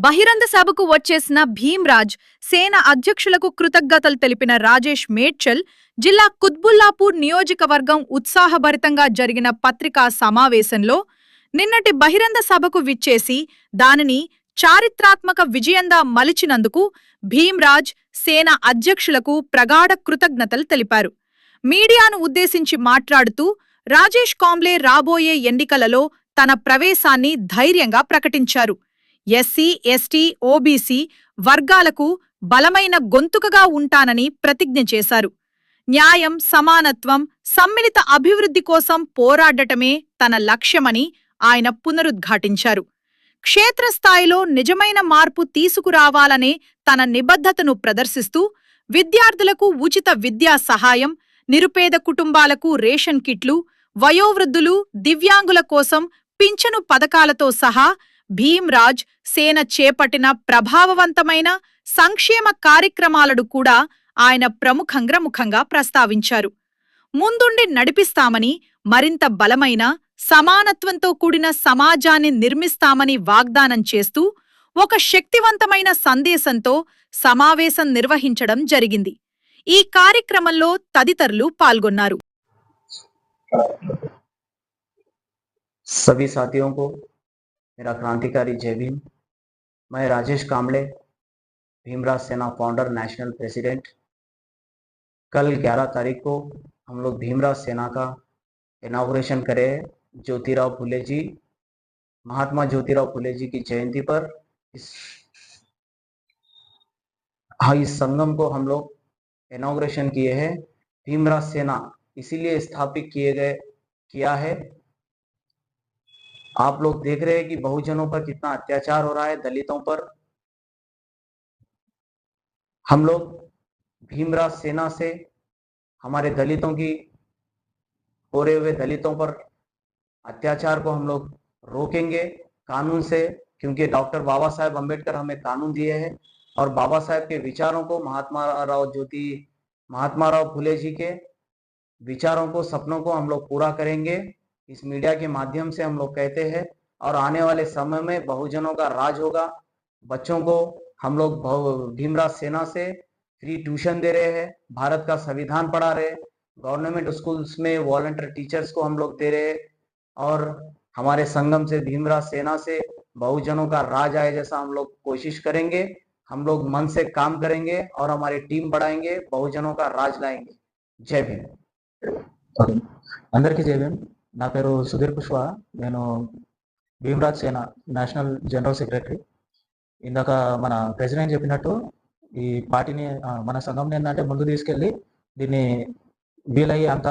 బహిరంగ సభకు వచ్చేసిన భీమ్రాజ్ సేన అధ్యక్షులకు కృతజ్ఞతలు తెలిపిన రాజేష్ మేడ్చల్ జిల్లా కుత్బుల్లాపూర్ నియోజకవర్గం ఉత్సాహభరితంగా జరిగిన పత్రికా సమావేశంలో నిన్నటి బహిరంగ సభకు విచ్చేసి దానిని చారిత్రాత్మక విజయంగా మలిచినందుకు భీమ్రాజ్ సేన అధ్యక్షులకు ప్రగాఢ కృతజ్ఞతలు తెలిపారు. మీడియాను ఉద్దేశించి మాట్లాడుతూ రాజేష్ కాంబ్లే రాబోయే ఎన్నికలలో తన ప్రవేశాన్ని ధైర్యంగా ప్రకటించారు. ఎస్సీ, ఎస్టీ, ఓబీసీ వర్గాలకు బలమైన గొంతుకగా ఉంటానని ప్రతిజ్ఞ చేశారు. న్యాయం, సమానత్వం, సమ్మిళిత అభివృద్ధి కోసం పోరాడటమే తన లక్ష్యమని ఆయన పునరుద్ఘాటించారు. క్షేత్రస్థాయిలో నిజమైన మార్పు తీసుకురావాలనే తన నిబద్ధతను ప్రదర్శిస్తూ విద్యార్థులకు ఉచిత విద్యా సహాయం, నిరుపేద కుటుంబాలకు రేషన్ కిట్లు, వయోవృద్ధులు, దివ్యాంగుల కోసం పింఛను పథకాలతో సహా భీమ్రాజ్ సేన చేపట్టిన ప్రభావవంతమైన సంక్షేమ కార్యక్రమాలను కూడా ఆయన ప్రముఖంగా ప్రస్తావించారు. ముందుండి నడిపిస్తామని, మరింత బలమైన, సమానత్వంతో కూడిన సమాజాన్ని నిర్మిస్తామని వాగ్దానం చేస్తూ ఒక శక్తివంతమైన సందేశంతో సమావేశం నిర్వహించడం జరిగింది. ఈ కార్యక్రమంలో తదితరులు పాల్గొన్నారు. सभी साथियों को मेरा क्रांतिकारी जय भीम। मैं राजेश कांबले, भीमराज सेना फाउंडर, नेशनल प्रेसिडेंट। कल 11 तारीख को हम लोग भीमराज सेना का इनाग्रेशन करे। ज्योतिराव फुले जी, महात्मा ज्योतिराव फुले जी की जयंती पर इस संगम को हम लोग इनाग्रेशन किए हैं। भीमराज सेना इसीलिए स्थापित किया है। आप लोग देख रहे हैं कि बहुजनों पर कितना अत्याचार हो रहा है, दलितों पर। हम लोग भीमराज सेना से हमारे दलितों की हो रहे हुए दलितों पर अत्याचार को हम लोग रोकेंगे कानून से, क्योंकि डॉक्टर बाबा साहेब अम्बेडकर हमें कानून दिए हैं और बाबा साहेब के विचारों को, महात्मा राव फुले जी के विचारों को, सपनों को हम लोग पूरा करेंगे। इस मीडिया के माध्यम से हम लोग कहते हैं, और आने वाले समय में बहुजनों का राज होगा। बच्चों को हम लोग भीमराज सेना से फ्री ट्यूशन दे रहे हैं, भारत का संविधान पढ़ा रहे, गवर्नमेंट स्कूल्स में वॉलंटियर टीचर्स को हम लोग दे रहे हैं, और हमारे संगम से, भीमराज सेना से बहुजनों का राज आए जैसा हम लोग कोशिश करेंगे। हम लोग मन से काम करेंगे और हमारी टीम बढ़ाएंगे, बहुजनों का राज लाएंगे। जय भीम। అందరికీ జై భీమ్. నా పేరు సుధీర్ కుష్వా. నేను భీమరాజ్ సేన నేషనల్ జనరల్ సెక్రటరీ. ఇందాక మన ప్రెసిడెంట్ చెప్పినట్టు ఈ పార్టీని, మన సంఘంని ఏంటంటే ముందు తీసుకెళ్ళి దీన్ని వీలయ్యే అంత